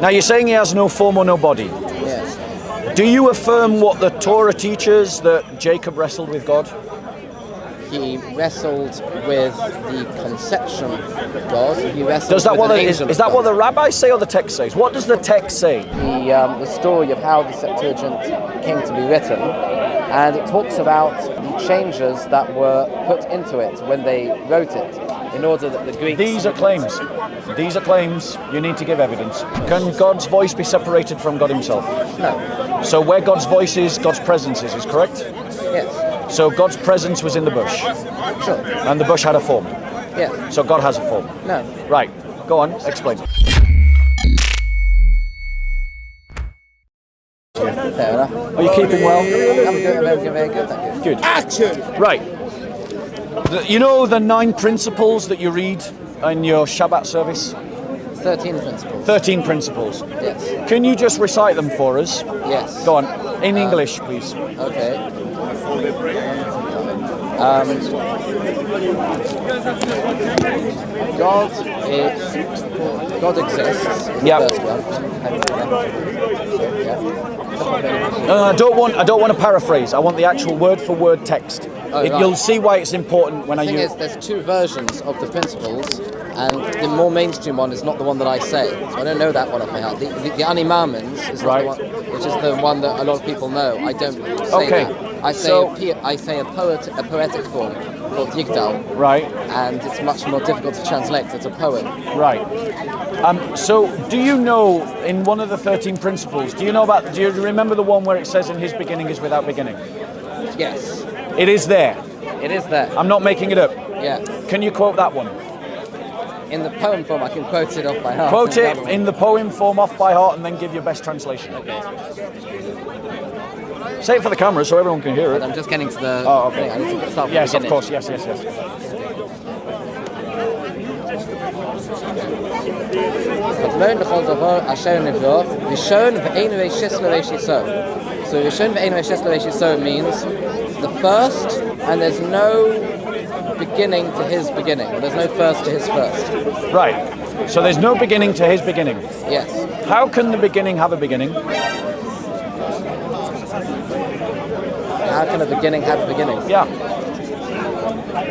Now you're saying he has no form or no body. Yes. Do you affirm what the Torah teaches, that Jacob wrestled with God? He wrestled with the conception of God. He wrestled Does that with what an the, angel is that of what the God. rabbis say or the text says? What does the text say? The story of how the Septuagint came to be written, and it talks about the changes that were put into it when they wrote it, in order that the Greeks... These are claims. These are claims. You need to give evidence. Can God's voice be separated from God himself? No. So where God's voice is, God's presence is correct? Yes. So God's presence was in the bush. Sure. And the bush had a form. Yeah. So God has a form. No. Right. Go on, explain. Fair enough. Are you keeping well? I'm good, very good, thank you. Good. Action! Right. You know the 9 principles that you read in your Shabbat service? 13 principles. 13 principles. Yes. Can you just recite them for us? Yes. Go on. In English, please. Okay. God exists. Yep. First one. I don't want to paraphrase. I want the actual word for word text. Right. You'll see why it's important when The I thing use. is, there's 2 versions of the principles, and the more mainstream one is not the one that I say. So I don't know that one off my heart. The Ani Mamins is Right. the one, which is the one that a lot of people know. I don't say Okay. that. I say So- I say a poetic form called Yigdal, Right. and it's much more difficult to translate. It's a poem. Right. So, do you know in one of the 13 principles? Do you remember the one where it says, "In His beginning is without beginning"? Yes, It is there. it is there. I'm not making it up. Yeah. Can you quote that one? In the poem form, I can quote it off by heart. Quote it in the poem form off by heart, and then give your best translation. Okay. Say it for the camera so everyone can hear it. I'm just getting to the Oh, okay. thing. I need to start from Yes, the of beginning. course. Yes. Learn b'chol davar asher nivro, Rishon v'ein reishis l'reishiso. So Rishon v'ein reishis l'reishiso means the first, and there's no beginning to his beginning. There's no first to his first. Right. So there's no beginning to His beginning. Yes. How can the beginning have a beginning? How can a beginning have a beginning? Yeah.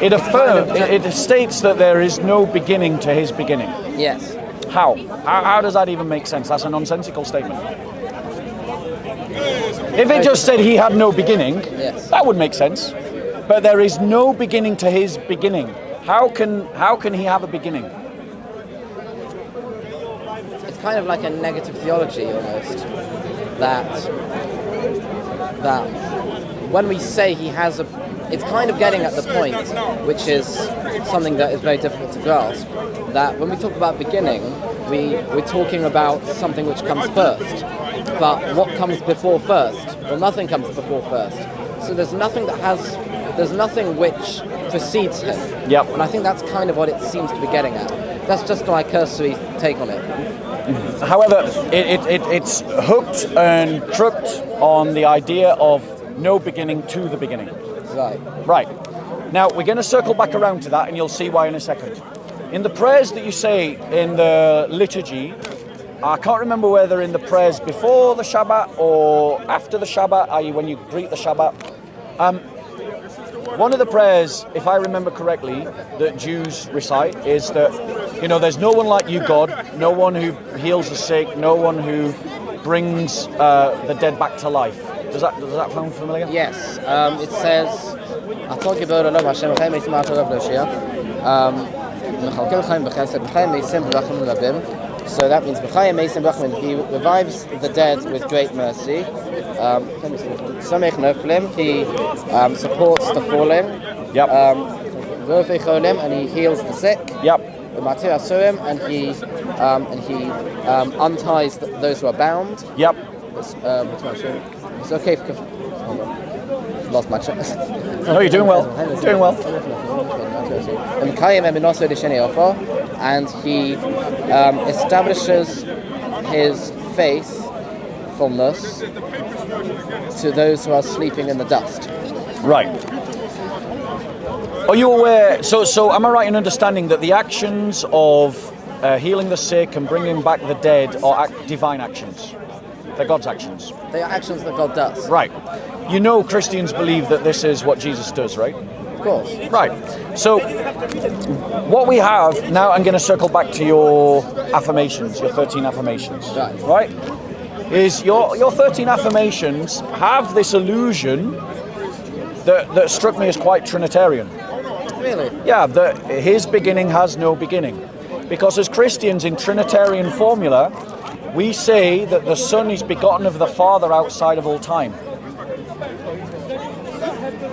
It states that there is no beginning to His beginning. Yes. How? How does that even make sense? That's a nonsensical statement. If it just said He had no beginning, Yes. that would make sense. But there is no beginning to His beginning. How can He have a beginning? It's kind of like a negative theology almost. That when we say he has a, it's kind of getting at the point, which is something that is very difficult to grasp, that when we talk about beginning, we're talking about something which comes first. But what comes before first? Well, nothing comes before first. So there's nothing which precedes him. Yep. And I think that's kind of what it seems to be getting at. That's just my cursory take on it. However, it's hooked and crooked on the idea of no beginning to the beginning. Right. Right. Now, we're going to circle back around to that, and you'll see why in a second. In the prayers that you say in the liturgy, I can't remember whether in the prayers before the Shabbat or after the Shabbat, i.e. when you greet the Shabbat. One of the prayers, if I remember correctly, that Jews recite is that, there's no one like you, God, no one who heals the sick, no one who brings the dead back to life. Does that sound familiar? Yes. It says, so that means he revives the dead with great mercy. He supports the fallen. Yep. And he heals the sick. Yep. And he unties those who are bound. Yep. It's okay if... Hold on. Lost my track. No, you're doing well. Doing well. And he establishes his faithfulness to those who are sleeping in the dust. Right. Are you aware? So am I right in understanding that the actions of healing the sick and bringing back the dead are divine actions. They're God's actions. They are actions that God does. Right. You know Christians believe that this is what Jesus does, right? Of course. Right. So what we have, now I'm going to circle back to your affirmations, your 13 affirmations. Right? Is your 13 affirmations have this illusion that struck me as quite Trinitarian. Really? Yeah, that his beginning has no beginning. Because as Christians in Trinitarian formula, we say that the Son is begotten of the Father outside of all time.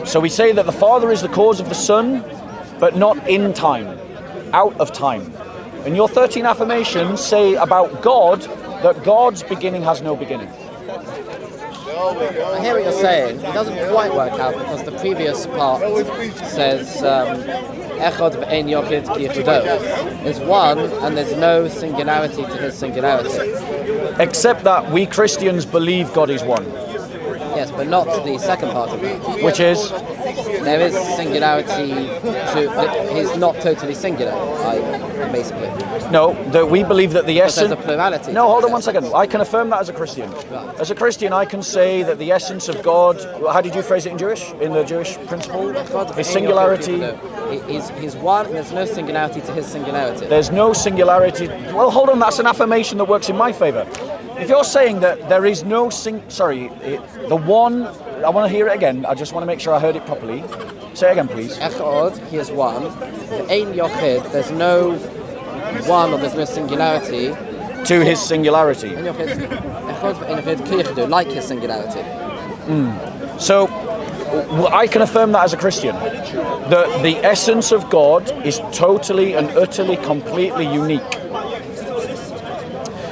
So we say that the Father is the cause of the Son, but not in time, out of time. And your 13 affirmations say about God that God's beginning has no beginning. I hear what you're saying. It doesn't quite work out because the previous part says Echad v'ein yochid ki yichudo. There's one and there's no singularity to his singularity. Except that we Christians believe God is one. Yes, but not the second part of it. Which is? There is singularity to... He's not totally singular, basically. No, that we believe that the essence... There's a plurality. No, hold on one second. I can affirm that as a Christian. Right. As a Christian, I can say that the essence of God... How did you phrase it in Jewish? In the Jewish principle? His singularity... He's one, and there's no singularity to his singularity. There's no singularity... Well, hold on, that's an affirmation that works in my favour. If you're saying that there is no the one... I want to hear it again. I just want to make sure I heard it properly. Say it again, please. Echad, he is one. Ein yochid, there's no one or there's no singularity. To his singularity. Ein yochid, echad v'ein yochid ki yichudo, like his singularity. So, I can affirm that as a Christian. That the essence of God is totally and utterly, completely unique.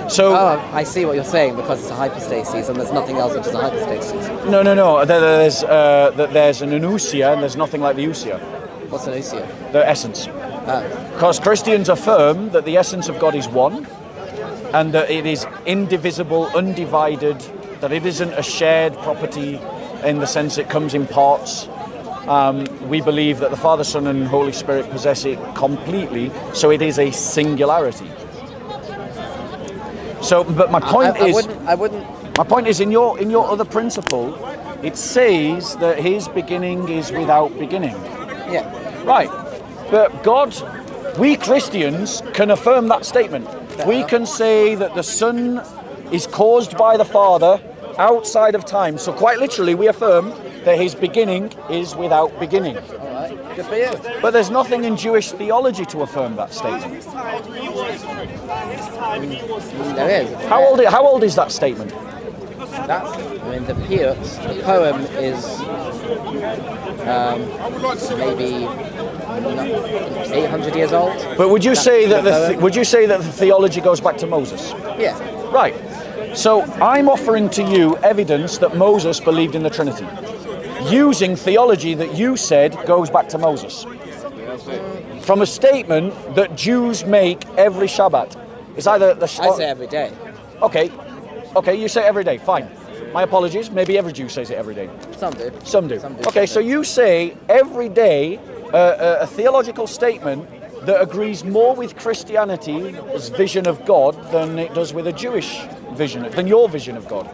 So, I see what you're saying, because it's a hypostasis and there's nothing else which is a hypostasis. No. There's an anousia and there's nothing like the ousia. What's an ousia? The essence. Because Christians affirm that the essence of God is one, and that it is indivisible, undivided, that it isn't a shared property in the sense it comes in parts. We believe that the Father, Son, and Holy Spirit possess it completely, so it is a singularity. So, but my point I wouldn't. My point is, in your other principle, it says that his beginning is without beginning. Yeah. Right. But God, we Christians can affirm that statement. We can say that the Son is caused by the Father outside of time. So quite literally, we affirm that his beginning is without beginning. All right. Good for you. But there's nothing in Jewish theology to affirm that statement. There is. How old is that statement? The poem is maybe 800 years old. But would you say that the theology goes back to Moses? Yeah. Right. So I'm offering to you evidence that Moses believed in the Trinity, using theology that you said goes back to Moses. From a statement that Jews make every Shabbat. It's either the I say every day. Okay, you say every day, fine. My apologies, maybe every Jew says it every day. Some do. Okay, so you say every day a theological statement that agrees more with Christianity's vision of God than it does with a Jewish vision, than your vision of God.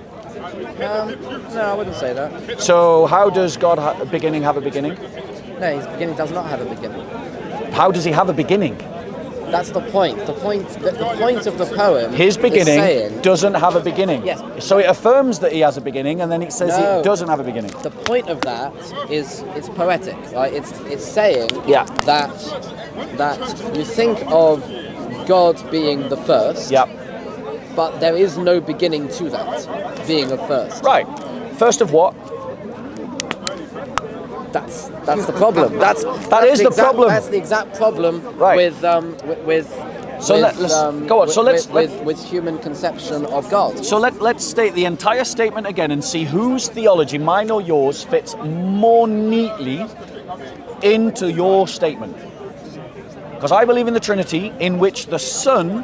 No, I wouldn't say that. So how does God beginning have a beginning? No, his beginning does not have a beginning. How does he have a beginning? That's the point. The point of the poem. His beginning is saying, doesn't have a beginning. Yes. So it affirms that he has a beginning, and then it says No. it doesn't have a beginning. The point of that is it's poetic, right? It's saying that you think of God being the first. Yeah. But there is no beginning to that being a first. Right. First of what? That's the problem. That's the problem. That's the exact problem Right. with human conception of God. So let's state the entire statement again and see whose theology, mine or yours, fits more neatly into your statement. Because I believe in the Trinity, in which the Son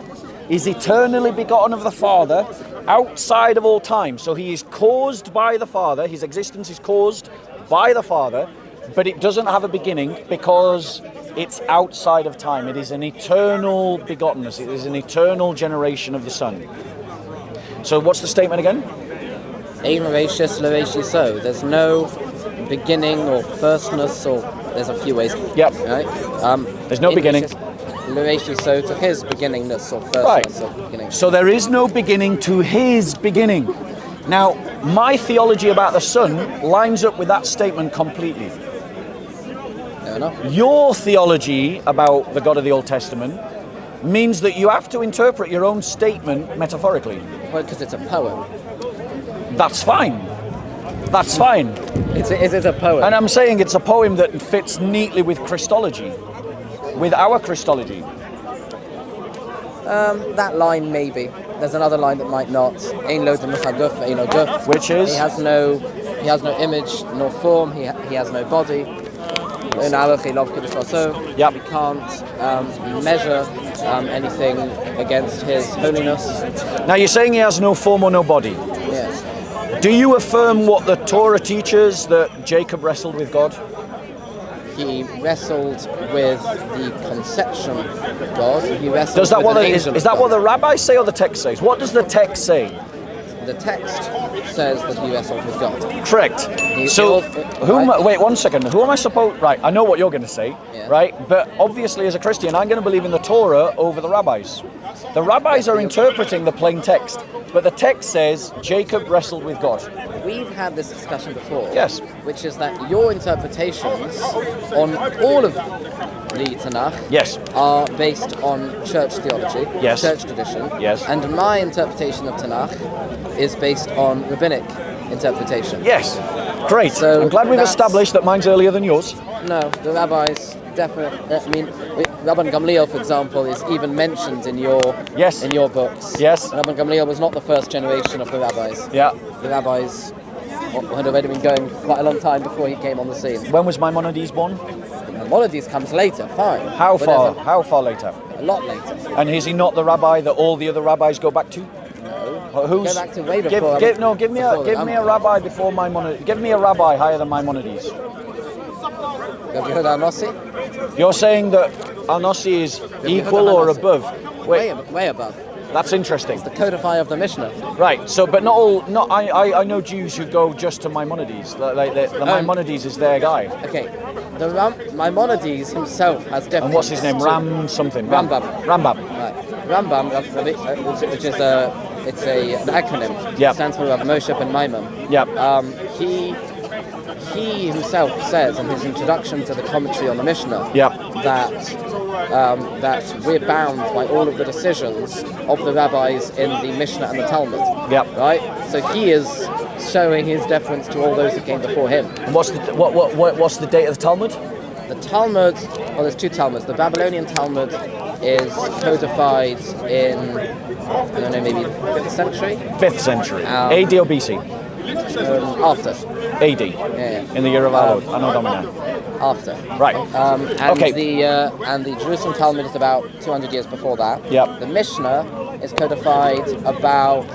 is eternally begotten of the Father outside of all time. So he is caused by the Father, his existence is caused by the Father, but it doesn't have a beginning because It's outside of time. It is an eternal begottenness. It is an eternal generation of the Son. So what's the statement again? Ein Rashis L'Rashi So. There's no beginning or firstness, or there's a few ways. Yep. Right? There's no beginning. L'Rashi So to his beginningness or firstness of beginning. So there is no beginning to his beginning. Now, my theology about the Son lines up with that statement completely. Fair enough. Your theology about the God of the Old Testament means that you have to interpret your own statement metaphorically. Well, because it's a poem. That's fine. That's fine. It is a poem. And I'm saying it's a poem that fits neatly with Christology, with our Christology. That line maybe. There's another line that might not. Ein lo d'mechaguf ve'eino guf. Which is? He has no image nor form. He has no body. Yep. We can't measure anything against his holiness. Now you're saying he has no form or no body. Yes. Do you affirm what the Torah teaches, that Jacob wrestled with God? He wrestled with the conception of God. He wrestled Does that with what an the, angel is of that what God. the rabbis say or the text says? What does the text say? The text says that he wrestled with God. Correct. Wait 1 second. Who am I supposed? Right, I know what you're going to say. Yeah. Right, but obviously as a Christian, I'm going to believe in the Torah over the rabbis. The rabbis are interpreting the plain text, but the text says Jacob wrestled with God. We've had this discussion before. Yes. Which is that your interpretations on all of the Tanakh Yes. are based on church theology, Yes. church tradition. Yes. And my interpretation of Tanakh is based on rabbinic interpretation. Yes. Great. So I'm glad we've that's- established that mine's earlier than yours. No, the rabbis definitely. I mean, Rabban Gamliel, for example, is even mentioned in your Yes. in your books. Yes. Rabban Gamliel was not the first generation of the rabbis. Yeah. The rabbis had already been going quite a long time before he came on the scene. When was Maimonides born? Maimonides comes later, fine. How But far? there's How far later? A lot later. And is he not the rabbi that all the other rabbis go back to? No. Who's? Go back to way before. Give me before a rabbi before Maimonides. Give me a rabbi higher than Maimonides. Have you heard Anossi? You're saying that Anossi is you equal heard or of Anossi? above? Wait, Way above. that's interesting. The codifier of the Mishnah. Right. So, but not all. Not I know Jews who go just to Maimonides. Like the Maimonides is their guy. Okay. Maimonides himself has different. And what's his name? Ram something. Rambam. Rambam. Right. Rambam, which is an acronym. Yeah. It stands for Rav Moshe ben Maimon. Yeah. He himself says in his introduction to the commentary on the Mishnah Yeah. that we're bound by all of the decisions of the rabbis in the Mishnah and the Talmud. Yeah. Right. So he is showing his deference to all those who came before him. And what's the date of the Talmud? The Talmud, well, there's two Talmuds. The Babylonian Talmud is codified in, I don't know, maybe 5th century? 5th century. AD or BC? After. AD. Yeah. In the year of our Lord. Anno Domini. After. Right. And Okay. the Jerusalem Talmud is about 200 years before that. Yep. The Mishnah is codified about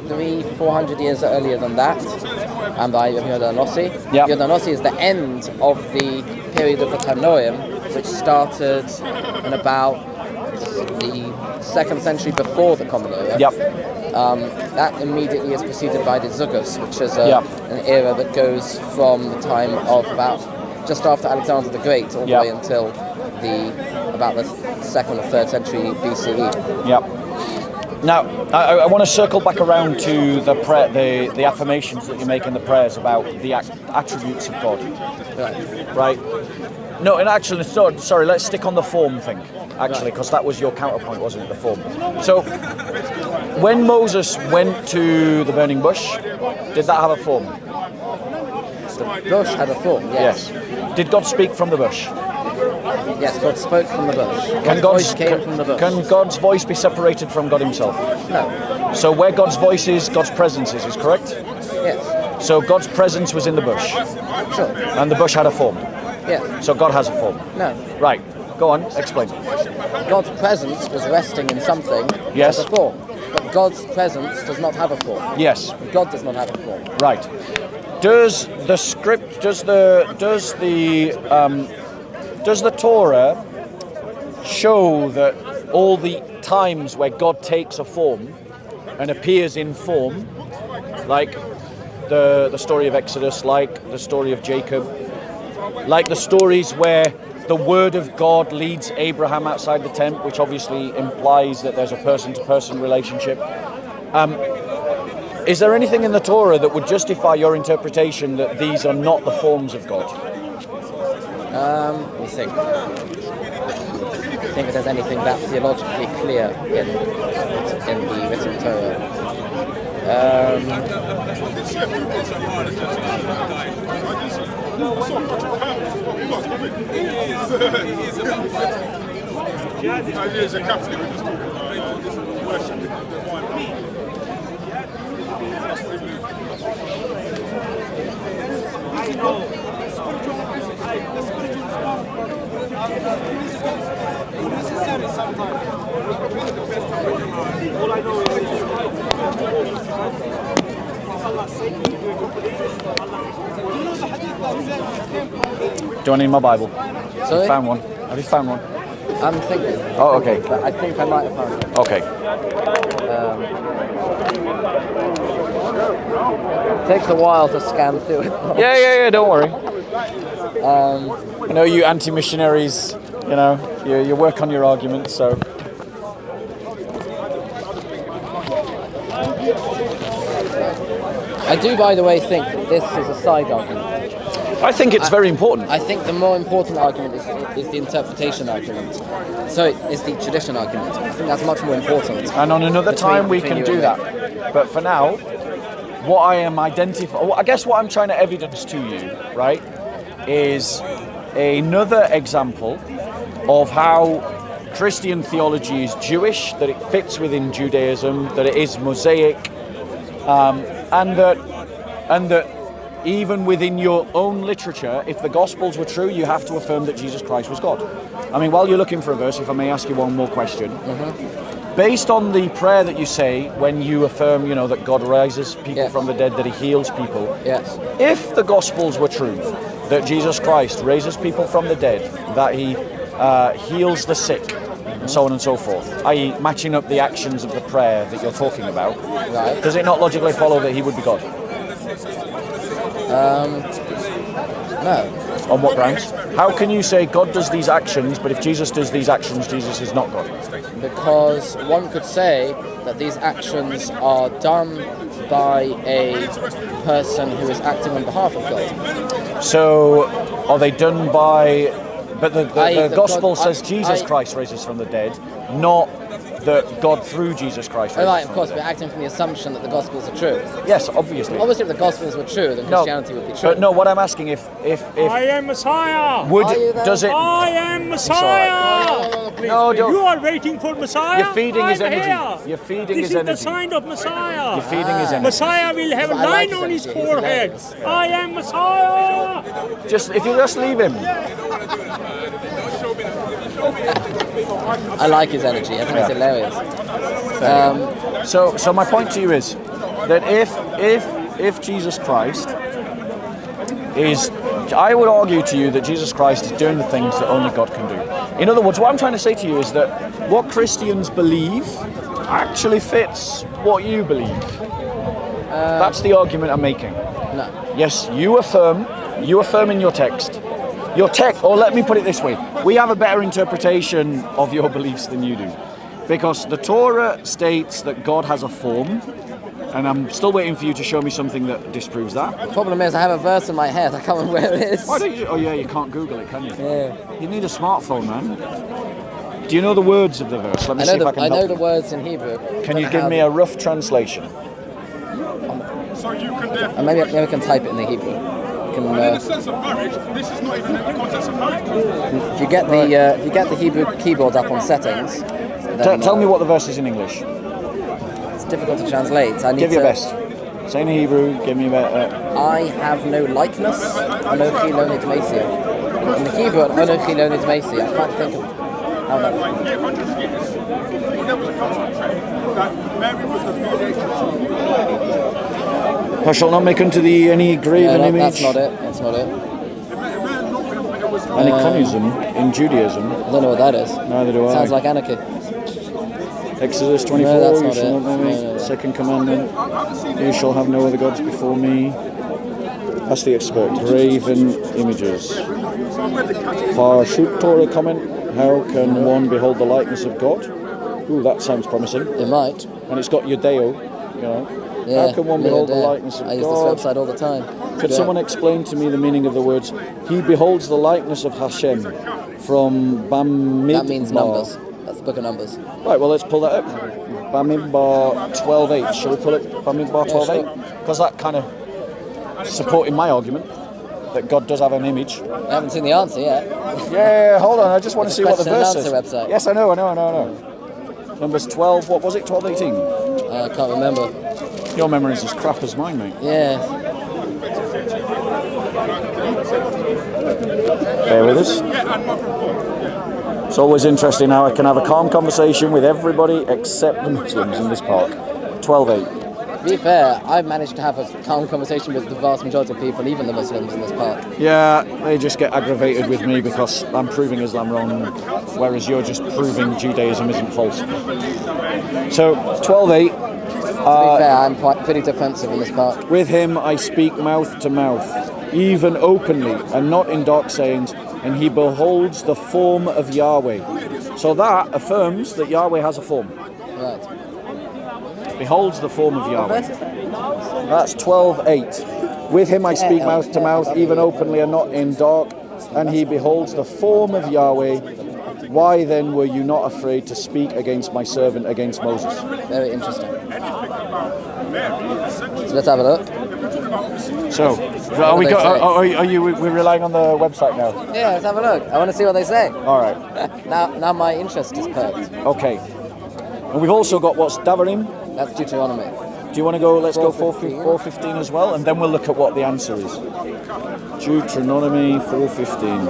300-400 years earlier than that, and by Yodanossi. Yep. Yodanossi is the end of the period of the Tanoim, which started in about the 2nd century before the Common Era. Yep. That immediately is preceded by the Zugas, which is Yep. an era that goes from the time of about just after Alexander the Great all the Yep. way until about the 2nd or 3rd century BCE. Yep. Now, I want to circle back around to the prayer, the affirmations that you make in the prayers about the attributes of God. Right? No, and actually, sorry, let's stick on the form thing, actually, because that was your counterpoint, wasn't it, the form? So, when Moses went to the burning bush, did that have a form? The bush had a form, yes. Did God speak from the bush? Yes, God spoke from the bush. Can God's voice came from the bush. Can God's voice be separated from God himself? No. So where God's voice is, God's presence is correct? Yes. So God's presence was in the bush, Sure. and the bush had a form. Yes. So God has a form. No. Right. Go on. Explain. God's presence was resting in something Yes. as a form. But God's presence does not have a form. Yes. God does not have a form. Right. Does the script? Does the does the Torah show that all the times where God takes a form and appears in form, like the story of Exodus, like the story of Jacob, like the stories where the word of God leads Abraham outside the tent, which obviously implies that there's a person-to-person relationship. Is there anything in the Torah that would justify your interpretation that these are not the forms of God? Let me think. I think if there's anything that theologically clear in the written Torah. Do I need my Bible? Sorry? Found one. Have you found one? I'm thinking. Oh, okay. But I think I might have found it. Okay. It takes a while to scan through it. Yeah, don't worry. I know you anti-missionaries, you know, you work on your arguments, so... I do, by the way, think that this is a side argument. I think it's very important. I think the more important argument is the interpretation argument. So it's the tradition argument. I think that's much more important. And on another time we can do that. But for now, what I am identifying, I guess what I'm trying to evidence to you, right, is another example of how Christian theology is Jewish, that it fits within Judaism, that it is Mosaic, and that even within your own literature, if the Gospels were true, you have to affirm that Jesus Christ was God. I mean, while you're looking for a verse, if I may ask you one more question. Based on the prayer that you say when you affirm, you know, that God rises people from the dead, that he heals people. Yes. If the Gospels were true, that Jesus Christ raises people from the dead, that he heals the sick, and so on and so forth, i.e. matching up the actions of the prayer that you're talking about, Right. does it not logically follow that he would be God? No. On what grounds? How can you say God does these actions, but if Jesus does these actions, Jesus is not God? Because one could say that these actions are done by a person who is acting on behalf of God. So, are they done by... But the Gospel says Jesus I- Christ raises from the dead, not that God through Jesus Christ raises Right, from of course, the we're dead. acting from the assumption that the Gospels are true. Yes, obviously. Obviously, if the Gospels were true, then Christianity would be true. But no, what I'm asking, if I am Messiah. would Are you there? does it? I am Messiah. No, don't. You are waiting for Messiah. You're feeding his I'm energy. here. You're feeding this his is energy. the sign of Messiah. You're feeding his energy. Messiah will have a I like line on his his energy. forehead. He's I am Messiah. Just if you just leave him. I like his energy. I think it's hilarious. So my point to you is that if Jesus Christ is, I would argue to you that Jesus Christ is doing the things that only God can do. In other words, what I'm trying to say to you is that what Christians believe actually fits what you believe. That's the argument I'm making. No. Yes, you affirm in your text. Or let me put it this way, we have a better interpretation of your beliefs than you do. Because the Torah states that God has a form, and I'm still waiting for you to show me something that disproves that. The problem is I have a verse in my head. I can't remember where it is. Why don't you? Oh yeah, you can't Google it, can you? Yeah. You need a smartphone, man. Do you know the words of the verse? Let me see if I can I know help the you. words in Hebrew. Can you give me a rough translation? And maybe I can type it in the Hebrew. Can, in the sense of marriage, this is not even in the context of marriage. if you get the Hebrew keyboard up on settings, then, Tell me what the verse is in English. it's difficult to translate. I need Give your to, best. Say in Hebrew, give me a best. I have no likeness. Anochi lo nidmesia. In the Hebrew, Anochi lo nidmesia. I can't think of how that. Like 800 years, there was a cultural trend that Mary was the mediator. I shall not make unto thee any graven No, image. that's not it. That's not it. There was Aniconism in Judaism. I don't know what that is. Neither do I. Sounds like anarchy. Exodus 24, No, that's you not shall it. not know me. No. Second commandment, you shall have no other gods before me. That's the expert. Graven images. Parshut Torah comment, how can one behold the likeness of God? Ooh, that sounds promising. It might. And it's got Judeo, you know. Yeah, How can one behold the likeness of I use God? this website all the time. Could Yeah. someone explain to me the meaning of the words, he beholds the likeness of Hashem from Bamidbar? That means numbers. That's the book of Numbers. Right, well, let's pull that up. Bamidbar 12.8. Shall we pull it Bamidbar 12.8? Because that kind of supporting my argument that God does have an image. I haven't seen the answer yet. Yeah, hold on. I just want to It's see a what the question and verse says. answer website. Yes, I know. Numbers 12, what was it? 12.18? I can't remember. Your memory is as crap as mine, mate. Yeah. Bear with us. It's always interesting how I can have a calm conversation with everybody except the Muslims in this park. 12.8. To be fair, I've managed to have a calm conversation with the vast majority of people, even the Muslims in this park. Yeah, they just get aggravated with me because I'm proving Islam wrong, whereas you're just proving Judaism isn't false. So, 12.8. To be fair, I'm pretty defensive in this park. With him I speak mouth to mouth, even openly, and not in dark sayings, and he beholds the form of Yahweh. So that affirms that Yahweh has a form. Right. Beholds the form of What Yahweh. verse is that? That's 12.8. With him I speak mouth to mouth, even openly and not in dark, and he beholds the form of Yahweh. Why then were you not afraid to speak against my servant, against Moses? Very interesting. So let's have a look. So, What do they say? we're relying on the website now? Yeah, let's have a look. I want to see what they say. All right, Now my interest is perked. okay. And we've also got what's Davarim. That's Deuteronomy. Do you want to go, let's go 4:15. 4:15 as well, and then we'll look at what the answer is. Deuteronomy 4:15.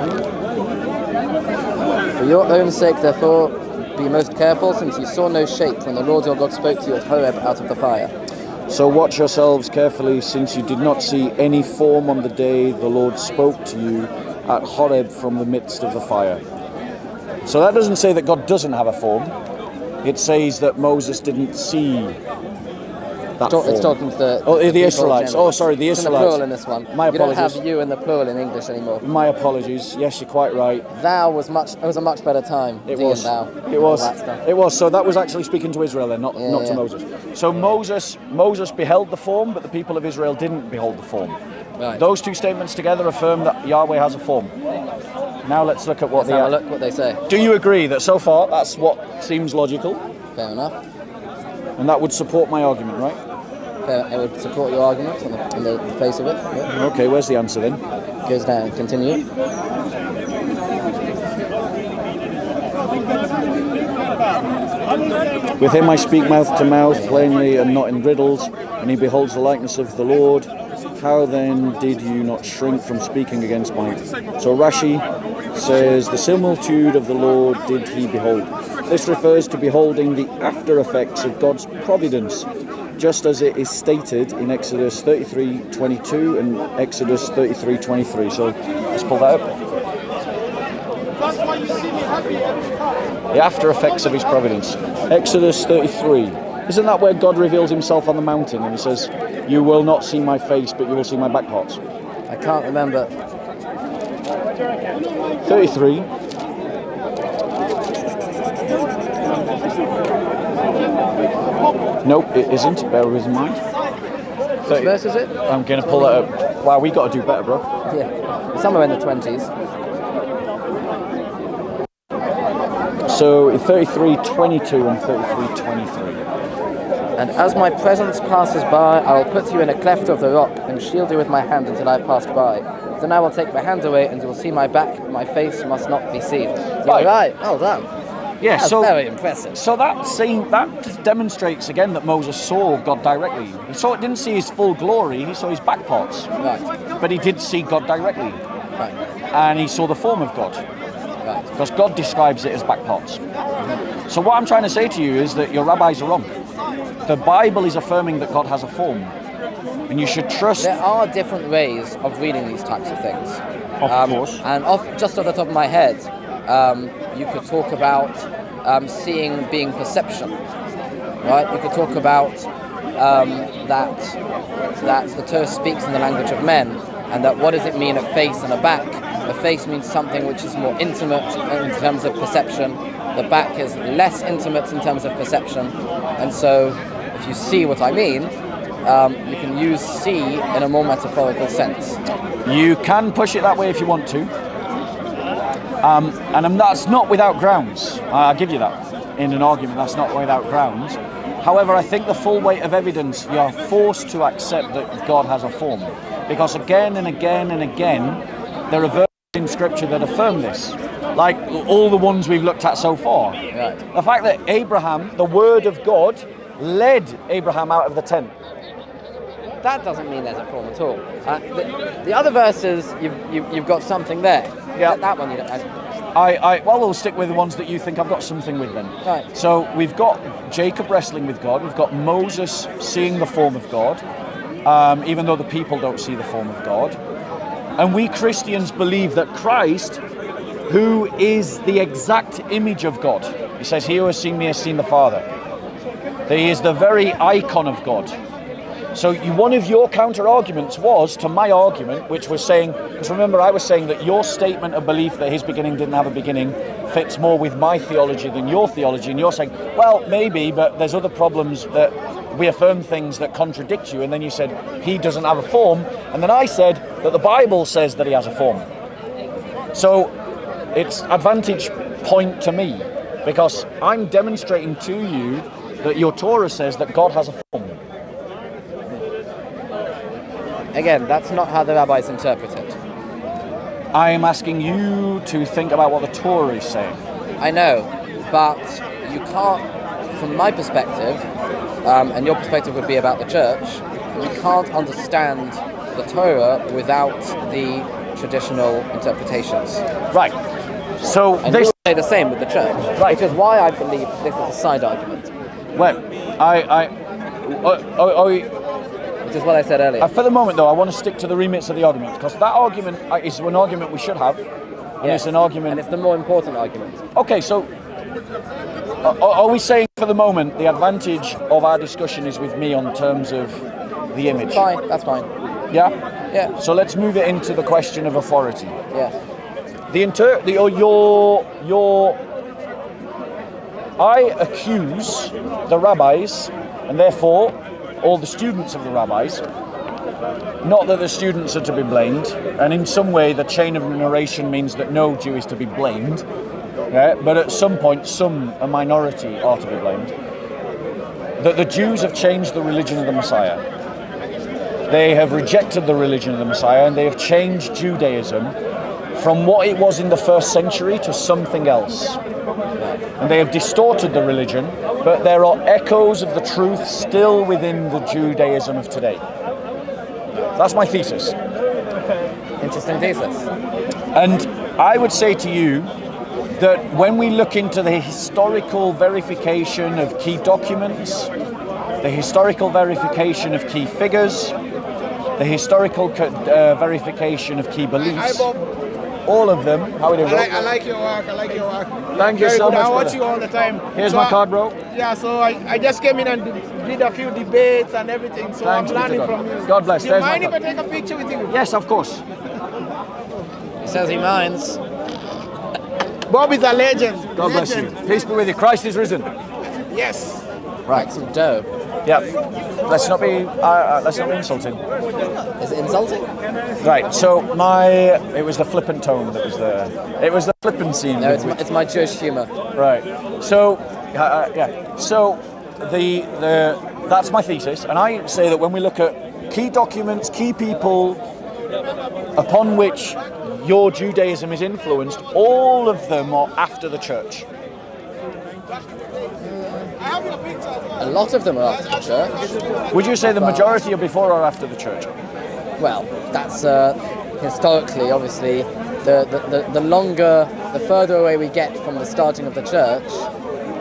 4:15. For your own sake, therefore, be most careful, since you saw no shape when the Lord your God spoke to you at Horeb out of the fire. So watch yourselves carefully, since you did not see any form on the day the Lord spoke to you at Horeb from the midst of the fire. So that doesn't say that God doesn't have a form. It says that Moses didn't see that form. It's talking to the the Israelites. generally. Oh, sorry, the It's in the Israelites. plural in this one. My You don't apologies. have you in the plural in English anymore. My apologies. Yes, you're quite right. Thou was a much better time. It thee was. and thou. It was. All that stuff. It was. So that was actually speaking to Israel then, not to Yeah. Moses. So Moses beheld the form, but the people of Israel didn't behold the form. Right. Those two statements together affirm that Yahweh has a form. Now let's look at what Let's have a look what they say. Do you agree that so far that's what seems logical, Fair enough. and that would support my argument, right? Fair, it would support your argument on the face of it. Yeah. Okay, where's the answer then? Goes down. Continue. With him I speak mouth to mouth, plainly and not in riddles, and he beholds the likeness of the Lord. How then did you not shrink from speaking against mine? So Rashi says, the similitude of the Lord did he behold. This refers to beholding the after effects of God's providence, just as it is stated in Exodus 33:22 and Exodus 33:23. So let's pull that up. The after effects of his providence. Exodus 33. Isn't that where God reveals himself on the mountain and he says, you will not see my face, but you will see my back parts? I can't remember. 33. Nope, it isn't. Bear with me. Which verse is it? I'm going to pull that up. Wow, we got to do better, bro. Yeah. Somewhere in the 20s. So 33:22 and 33:23. And as my presence passes by, I will put you in a cleft of the rock and shield you with my hand until I have passed by. Then I will take my hand away and you will see my back, but my face must not be seen. Right. Well done. Yeah, That's so very impressive. So that demonstrates again that Moses saw God directly. He didn't see his full glory, he saw his back parts. Right. But he did see God directly. Right. And he saw the form of God. Right. Because God describes it as back parts. So what I'm trying to say to you is that your rabbis are wrong. The Bible is affirming that God has a form. and you should trust. There are different ways of reading these types of things. Of course. And just off the top of my head, you could talk about seeing being perception, right? You could talk about that the Torah speaks in the language of men, and that what does it mean a face and a back? A face means something which is more intimate in terms of perception. The back is less intimate in terms of perception. And so, if you see what I mean, you can use see in a more metaphorical sense. You can push it that way if you want to. And that's not without grounds. I'll give you that. In an argument, that's not without grounds. However, I think the full weight of evidence, you're forced to accept that God has a form. Because again and again and again, there are verses in Scripture that affirm this. Like all the ones we've looked at so far. Right. The fact that Abraham, the word of God, led Abraham out of the tent. That doesn't mean there's a form at all. The other verses, you've got something there. Yeah. That one you don't. Well, we'll stick with the ones that you think I've got something with then. Right. So we've got Jacob wrestling with God. We've got Moses seeing the form of God, even though the people don't see the form of God. And we Christians believe that Christ, who is the exact image of God, he says, "He who has seen me has seen the Father." That he is the very icon of God. So one of your counter-arguments was to my argument, which was saying, because remember I was saying that your statement of belief that his beginning didn't have a beginning fits more with my theology than your theology, and you're saying, well, maybe, but there's other problems that we affirm things that contradict you, and then you said, he doesn't have a form, and then I said that the Bible says that he has a form. So it's advantage point to me, because I'm demonstrating to you that your Torah says that God has a form. Again, that's not how the rabbis interpret it. I am asking you to think about what the Torah is saying. I know, but you can't, from my perspective, and your perspective would be about the church, you can't understand the Torah without the traditional interpretations. Right. So And this. you'll say the same with the church. Right. Which is why I believe this is a side argument. Well, Which is what I said earlier. for the moment, though, I want to stick to the remits of the argument, because that argument is an argument we should have, and Yes. it's an argument. And it's the more important argument. Okay, so are we saying for the moment the advantage of our discussion is with me on terms of the image? Fine, that's fine. Yeah. Yeah. So let's move it into the question of authority. Yeah. I accuse the rabbis, and therefore all the students of the rabbis, not that the students are to be blamed, and in some way the chain of narration means that no Jew is to be blamed, yeah, but at some point a minority are to be blamed, that the Jews have changed the religion of the Messiah. They have rejected the religion of the Messiah, and they have changed Judaism from what it was in the first century to something else. And they have distorted the religion, but there are echoes of the truth still within the Judaism of today. That's my thesis. Interesting thesis. And I would say to you that when we look into the historical verification of key documents, the historical verification of key figures, the historical verification of key beliefs, all of them. How are we doing, bro? I like your work. Thank you Very so good. much, I watch brother. you all the time. Here's So my card, bro. Yeah, so I just came in and did a few debates and everything, so Thanks, I'm learning Mr. from God. you. God bless. Do you There's my mind if I card. take a picture with you? Yes, of course. He says he minds. Bob is a legend. God bless you. Legend. Peace be with you. Christ is risen. Yes. Right, some dough. Yeah. Let's not be insulting. Is it insulting? Right. So it was the flippant tone that was there. It was the flippancy. No, it's my Jewish humour. Right. So yeah. So that's my thesis, and I say that when we look at key documents, key people upon which your Judaism is influenced, all of them are after the church. A lot of them are after the church. Would you say the majority are before or after the church? Well, that's historically, obviously, the further away we get from the starting of the church,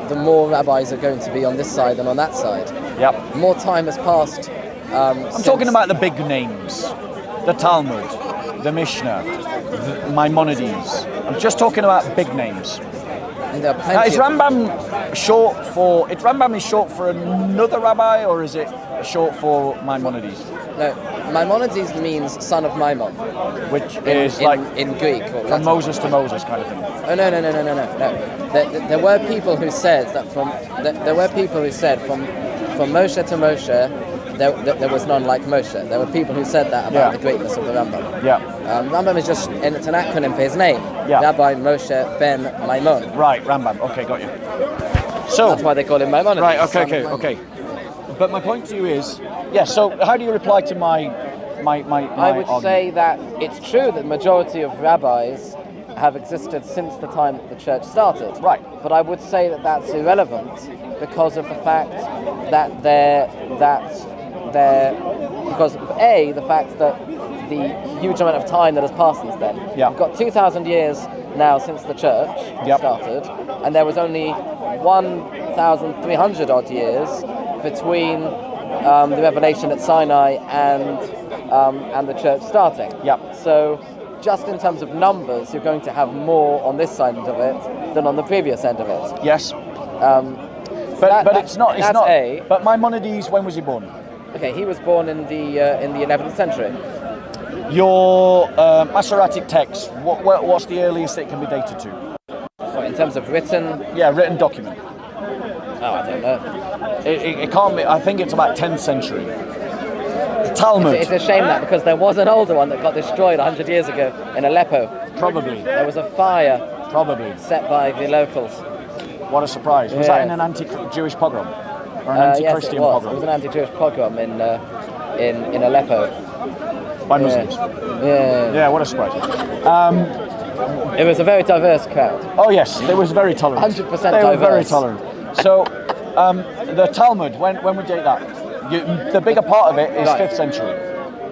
the more rabbis are going to be on this side than on that side. Yep. More time has passed I'm talking about the big names, the Talmud, the Mishnah, the Maimonides. I'm just talking about big names. And there are Now, plenty is of- Rambam short for? Is Rambam short for another rabbi, or is it short for Maimonides, No, Maimonides means son of Maimon. which is like in Greek. Or from Latin. Moses to Moses kind of thing? Oh no. There were people who said that from Moshe to Moshe, there was none like Moshe. There were people who said that about Yeah. the greatness of the Rambam. Yeah. Rambam is just, and it's an acronym for his name. Yeah. Rabbi Moshe ben Maimon. Right, Rambam. Okay, got you. So That's why they call him Maimonides. right, son of okay. Maimon. But my point to you is, yeah. So how do you reply to my I would argument? say that it's true that the majority of rabbis have existed since the time that the church started. Right. But I would say that that's irrelevant because of the fact that because of the fact that the huge amount of time that has passed since then. Yeah. We've got 2,000 years now since the church Yep. started, and there was only 1,300 odd years between the revelation at Sinai and the church starting. Yep. So, just in terms of numbers, you're going to have more on this side of it than on the previous end of it. Yes. But But it's not. It's that's not. A. But Maimonides, when was he born? Okay, he was born in the 11th century. Your Masoretic text. What's the earliest it can be dated to? So in terms of written, Yeah, written document. oh, I don't know. It can't be. I think it's about 10th century. The Talmud. It's a shame that because there was an older one that got destroyed 100 years ago in Aleppo. Probably. There was a fire Probably. set by the locals. What a surprise. Was Yeah. that in an anti-Jewish pogrom? Or an Yes, anti-Christian it was. pogrom? It was an anti-Jewish pogrom in Aleppo. By Muslims. Yeah. Yeah, what a surprise. It was a very diverse crowd. Oh yes, they was very tolerant. 100% They were very diverse. tolerant. So, the Talmud, when we date that, the bigger part of it is Right. 5th century.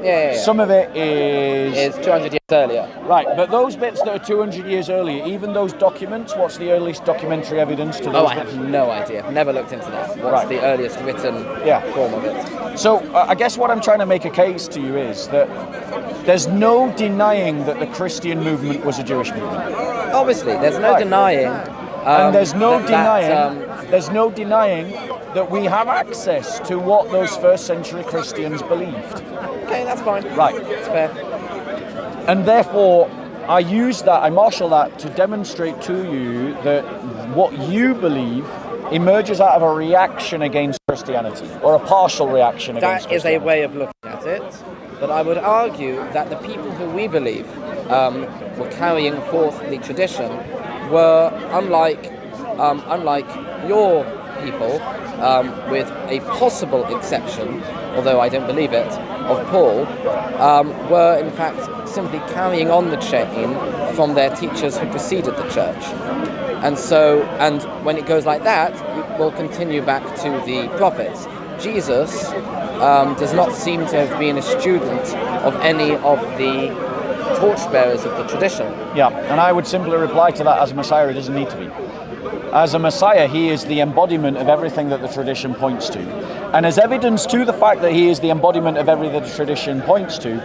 Yeah. Some of it is... It's 200 years earlier. Right, but those bits that are 200 years earlier, even those documents, what's the earliest documentary evidence to those Oh, I bits? have no idea. I've never looked into that. What's Right. the earliest written Yeah. form of it? So, I guess what I'm trying to make a case to you is that there's no denying that the Christian movement was a Jewish movement. Obviously, there's no Right. denying. And there's no that, denying that we have access to what those first century Christians believed. okay, that's fine. Right. It's fair. And therefore, I use that, I marshal that to demonstrate to you that what you believe emerges out of a reaction against Christianity, or a partial reaction against That is a Christianity. way of looking at it. But I would argue that the people who we believe were carrying forth the tradition were unlike your people, with a possible exception, although I don't believe it, of Paul, were in fact simply carrying on the chain from their teachers who preceded the church. And so, and when it goes like that, it will continue back to the prophets. Jesus does not seem to have been a student of any of the torchbearers of the tradition. Yeah, and I would simply reply to that: as a Messiah, he doesn't need to be. As a Messiah, he is the embodiment of everything that the tradition points to. And as evidence to the fact that he is the embodiment of everything that the tradition points to,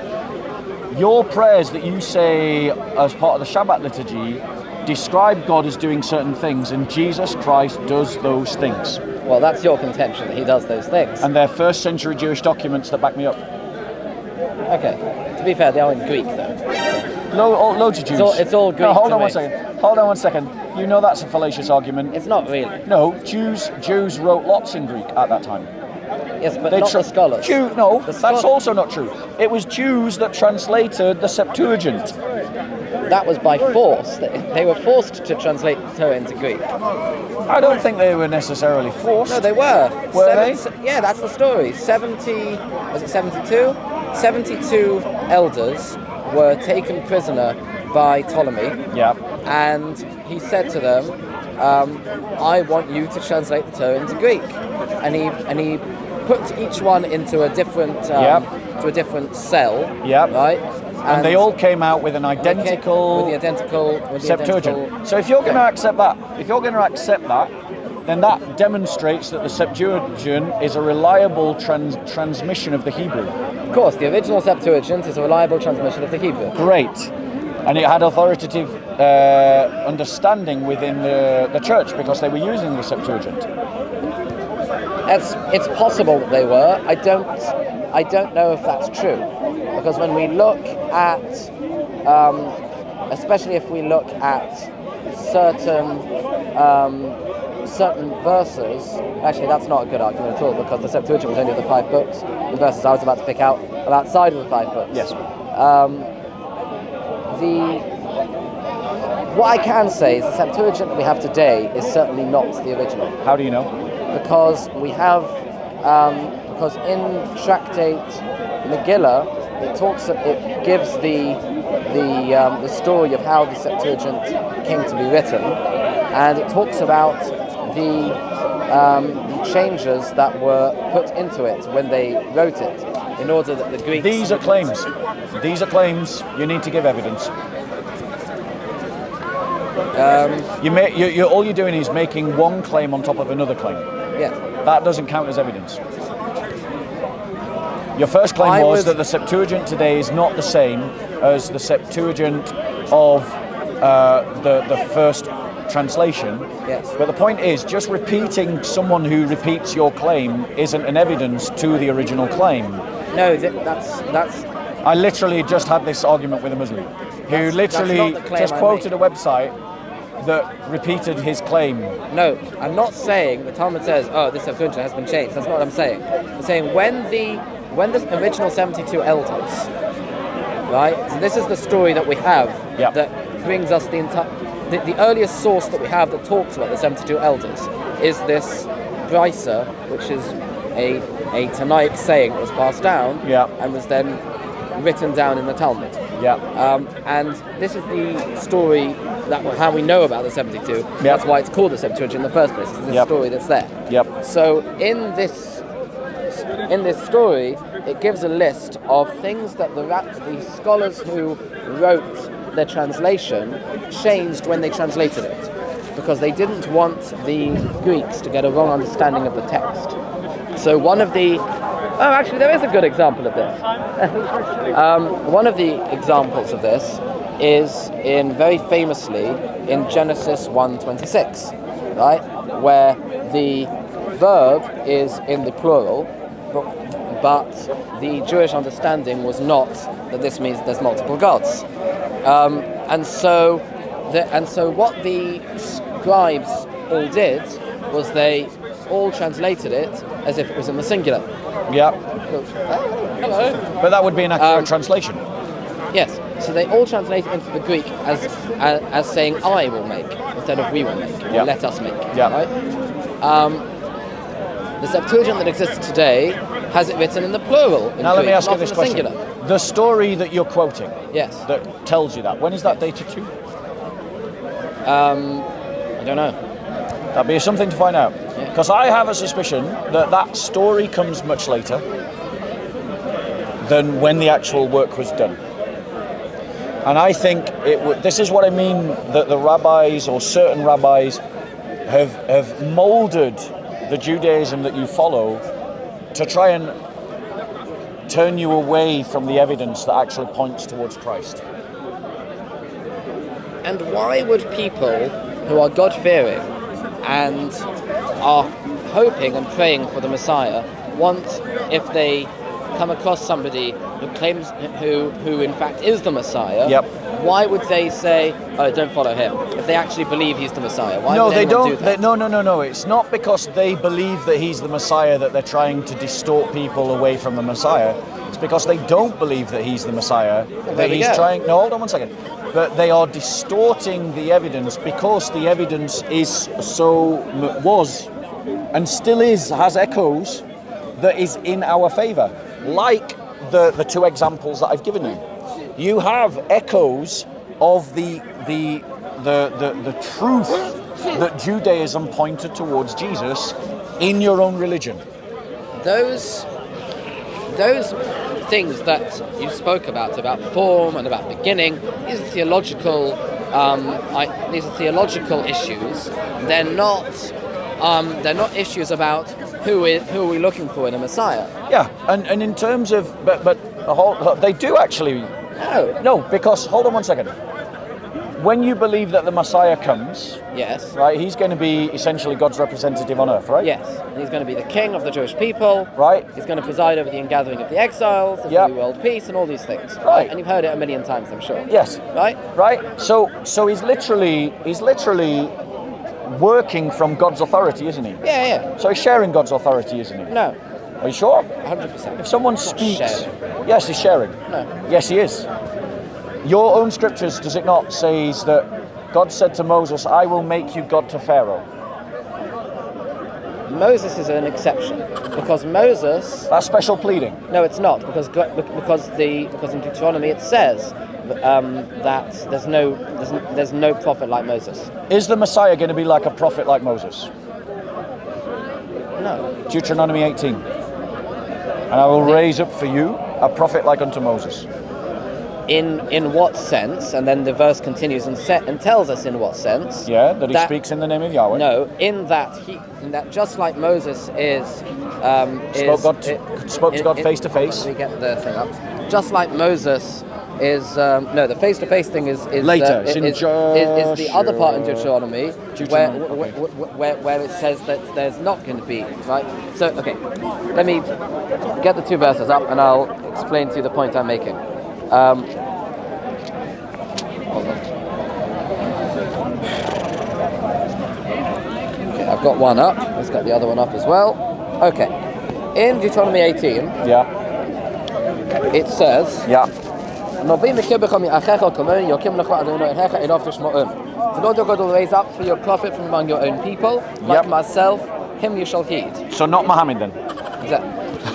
your prayers that you say as part of the Shabbat liturgy describe God as doing certain things, and Jesus Christ does those things. Well, that's your contention that he does those things. And they're first century Jewish documents that back me up. Okay. To be fair, they are in Greek though. Loads of Jews. It's all Greek No, hold to on me. one second. Hold on one second. You know that's a fallacious argument. It's not really. No, Jews wrote lots in Greek at that time. Yes, but not the scholars. No, The that's also not true. It was Jews that translated the Septuagint. That was by force. They were forced to translate the Torah into Greek. I don't think they were necessarily forced. No, they were. Were they? Yeah, that's the story. 72? 72 elders were taken prisoner by Ptolemy. Yeah. And he said to them, I want you to translate the Torah into Greek. And he put each one into a different cell. Yep. Right? And they all came out with an identical with the identical Septuagint. So if you're going to accept that, then that demonstrates that the Septuagint is a reliable transmission of the Hebrew. Of course, the original Septuagint is a reliable transmission of the Hebrew. Great. And it had authoritative understanding within the church because they were using the Septuagint. It's possible that they were. I don't know if that's true, because when we look at, especially if we look at certain verses, actually that's not a good argument at all, because the Septuagint was only the 5 books. The verses I was about to pick out are outside of the 5 books. Yes. What I can say is the Septuagint that we have today is certainly not the original. How do you know? Because we have, because in Tractate Megillah, it gives the story of how the Septuagint came to be written, and it talks about the changes that were put into it when they wrote it, in order that the Greeks... These are claims. These are claims. You need to give evidence. All you're doing is making one claim on top of another claim. Yes. That doesn't count as evidence. Your first claim was that the Septuagint today is not the same as the Septuagint of the first translation. Yes. But the point is, just repeating someone who repeats your claim isn't an evidence to the original claim. No, that's. I literally just had this argument with a Muslim who literally just quoted a website that repeated his claim. No, I'm not saying the Talmud says, "Oh, this Septuagint has been changed." That's not what I'm saying. I'm saying when the original 72 elders, right? So this is the story that we have that brings us the earliest source that we have that talks about the 72 elders is this Brisa, which is a Tanaic saying that was passed down and was then written down in the Talmud. And this is the story how we know about the 72. That's why it's called the Septuagint in the first place. It's the story that's there. So in this story, it gives a list of things that the scholars who wrote their translation changed when they translated it, because they didn't want the Greeks to get a wrong understanding of the text. So one of the actually there is a good example of this. One of the examples of this is very famously in Genesis 1:26, right, where the verb is in the plural, but the Jewish understanding was not that this means there's multiple gods, and so what the scribes all did was they all translated it as if it was in the singular. Hello. But that would be an accurate translation. Yes. So they all translate it into the Greek as saying "I will make" instead of "we will make" or "let us make." Right. The Septuagint that exists today has it written in the plural. Now let me ask you this question: singular. The story that you're quoting, that tells you that. When is that dated to? I don't know. That'd be something to find out. Because I have a suspicion that story comes much later than when the actual work was done. And I think this is what I mean, that the rabbis or certain rabbis have molded the Judaism that you follow to try and turn you away from the evidence that actually points towards Christ. And why would people who are God-fearing and are hoping and praying for the Messiah want, if they come across somebody who claims who in fact is the Messiah, why would they say, "Oh, don't follow him"? If they actually believe he's the Messiah, why would they don't do that? No. It's not because they believe that he's the Messiah that they're trying to distort people away from the Messiah. It's because they don't believe that he's the Messiah that he's trying. No, hold on one second. But they are distorting the evidence because the evidence was and still has echoes that is in our favor. Like the two examples that I've given you. You have echoes of the truth that Judaism pointed towards Jesus in your own religion. Those things that you spoke about form and about beginning, these are theological issues. They're not They're not issues about who are we looking for in a Messiah. Yeah, and in terms of, but they do actually. No, because hold on one second. When you believe that the Messiah comes, Yes. right, he's going to be essentially God's representative on earth, right? Yes. He's going to be the king of the Jewish people. Right. He's going to preside over the ingathering of the exiles, the Yep. new world peace, and all these things. Right. And you've heard it a million times, I'm sure. Yes. Right? Right. So he's literally working from God's authority, isn't he? Yeah, yeah. So he's sharing God's authority, isn't he? No. Are you sure? 100%. If someone He's not speaks, sharing. yes, he's sharing. No. Yes, he is. Your own scriptures, does it not, says that God said to Moses, "I will make you God to Pharaoh." Moses is an exception because Moses. That's special pleading. No, it's not because in Deuteronomy it says that there's no prophet like Moses. Is the Messiah going to be like a prophet like Moses? No. Deuteronomy 18. And I will raise up for you a prophet like unto Moses. In what sense? And then the verse continues and tells us in what sense. Yeah, that he speaks in the name of Yahweh. No, in that just like Moses spoke to God face to face. Let me get the thing up. Just like Moses is no, the face to face thing is later. It's in is the other part in Deuteronomy, where it says that there's not going to be, right. So okay, let me get the two verses up and I'll explain to you the point I'm making. Hold on. Okay, I've got one up. Let's get the other one up as well. Okay. In Deuteronomy 18, Yeah. it says, Yeah. the Lord your God will raise up for your prophet from among your own people, like Yep. myself, him you shall heed. So not Muhammad then. Exactly.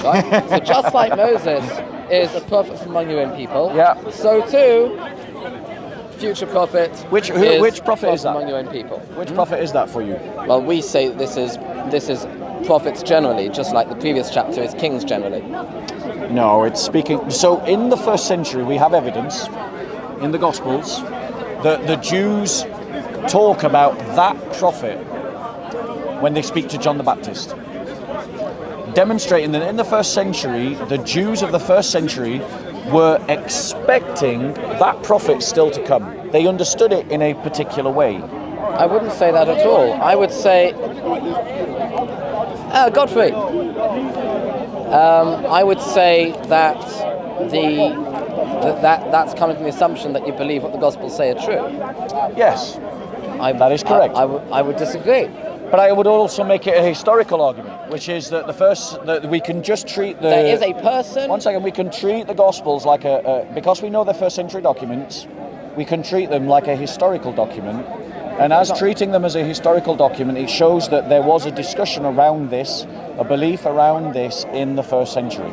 Right? So just like Moses is a prophet from among your own people, Yeah. so too, future prophet Which prophet is that? among your own people. Which prophet is that for you? Well, we say this is prophets generally, just like the previous chapter is kings generally. No, it's speaking. So in the first century, we have evidence in the Gospels that the Jews talk about that prophet when they speak to John the Baptist, demonstrating that in the first century, the Jews of the first century were expecting that prophet still to come. They understood it in a particular way. I wouldn't say that at all. I would say, Godfrey. I would say that that's coming from the assumption that you believe what the Gospels say are true. Yes, that is correct. I would disagree. But I would also make it a historical argument, which is that that we can just treat the. There is a person. One second, we can treat the Gospels like because we know they're first century documents, we can treat them like a historical document. And as treating them as a historical document, it shows that there was a discussion around this, a belief around this in the first century.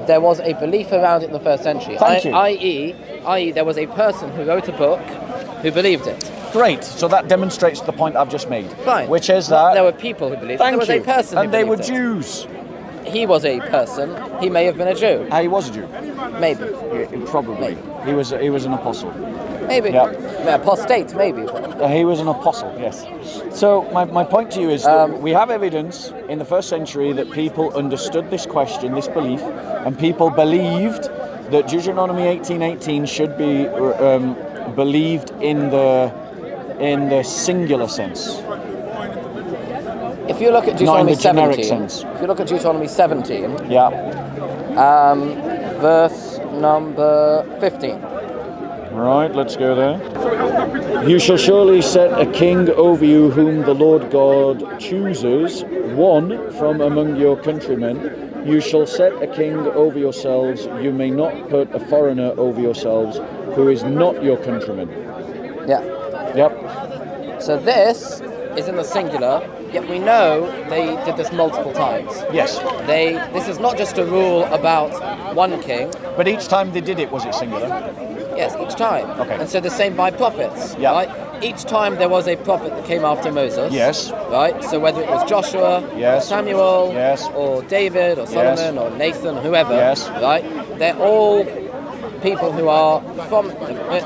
There was a belief around it in the first century. Thank you. I.e., there was a person who wrote a book who believed it. Great. So that demonstrates the point I've just made. Fine. Which is that there were people who believed it. There was a person and who they were believed it. Jews. He was a person. He may have been a Jew. He was a Jew. Maybe. Probably. He was an apostle. Maybe. Yeah. Apostate, maybe. He was an apostle, yes. So my point to you is that we have evidence in the first century that people understood this question, this belief, and people believed that Deuteronomy 18:18 should be believed in the singular sense. If you look at Not in Deuteronomy the generic 17, sense. if you look at Deuteronomy 17, Yeah. verse number 15. Right, let's go there. You shall surely set a king over you whom the Lord God chooses, one from among your countrymen. You shall set a king over yourselves. You may not put a foreigner over yourselves who is not your countryman. Yeah. Yep. So this is in the singular, yet we know they did this multiple times. Yes. This is not just a rule about one king. But each time they did it, was it singular? Yes, each time. Okay. And so the same by prophets. Yeah. Right? Each time there was a prophet that came after Moses. Yes. Right? So whether it was Joshua, Yes. or Samuel, Yes. or David, or Solomon, or Nathan, or whoever. Yes. Right? They're all people who are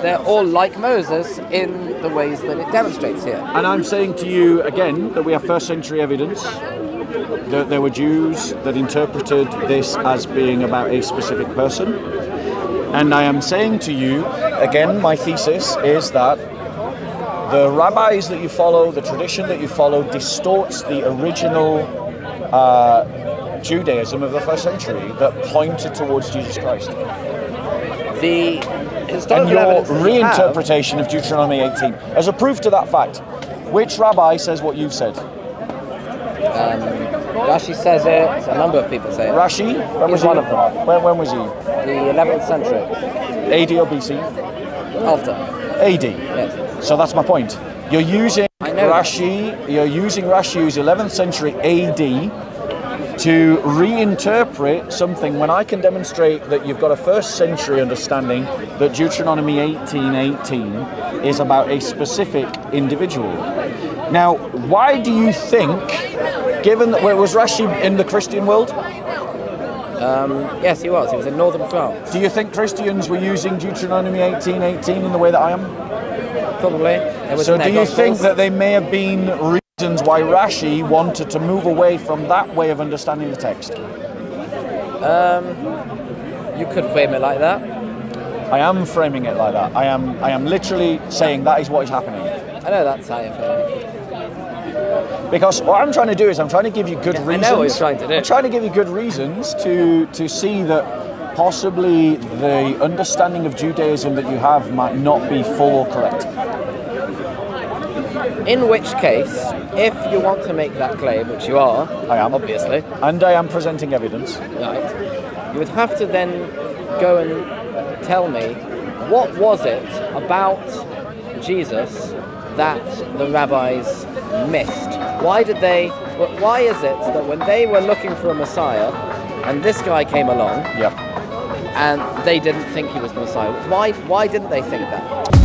they're all like Moses in the ways that it demonstrates here. And I'm saying to you again that we have first century evidence that there were Jews that interpreted this as being about a specific person. And I am saying to you, again, my thesis is that the rabbis that you follow, the tradition that you follow, distorts the original Judaism of the first century that pointed towards Jesus Christ. The And historical your evidence that you have- reinterpretation of Deuteronomy 18. As a proof to that fact, which rabbi says what you've said? Rashi says it, a number of people say it. Rashi? When was He's one he? of them. When was he? The 11th century, AD or BC? after. AD. Yes. So that's my point. You're using I know Rashi, you're using Rashi's 11th century AD to reinterpret something when I can demonstrate that you've got a first century understanding that Deuteronomy 18:18 is about a specific individual. Now, why do you think, given that was Rashi in the Christian world, Yes, he was. He was in northern France. do you think Christians were using Deuteronomy 18:18 in the way that I am? Probably. It was So in their do you think Gospels. that they may have been reasons why Rashi wanted to move away from that way of understanding the text? You could frame it like that. I am framing it like that. I am literally saying that is what is happening. I know that's how you feel. Because what I'm trying to do is I'm trying to give you good I know reasons. what you're trying to do. I'm trying to give you good reasons to see that possibly the understanding of Judaism that you have might not be full or correct. In which case, if you want to make that claim, which you are, I am. obviously, And I am presenting evidence. right, you would have to then go and tell me what was it about Jesus that the rabbis missed? Why is it that when they were looking for a Messiah and this guy came along Yeah. and they didn't think he was the Messiah, why didn't they think that?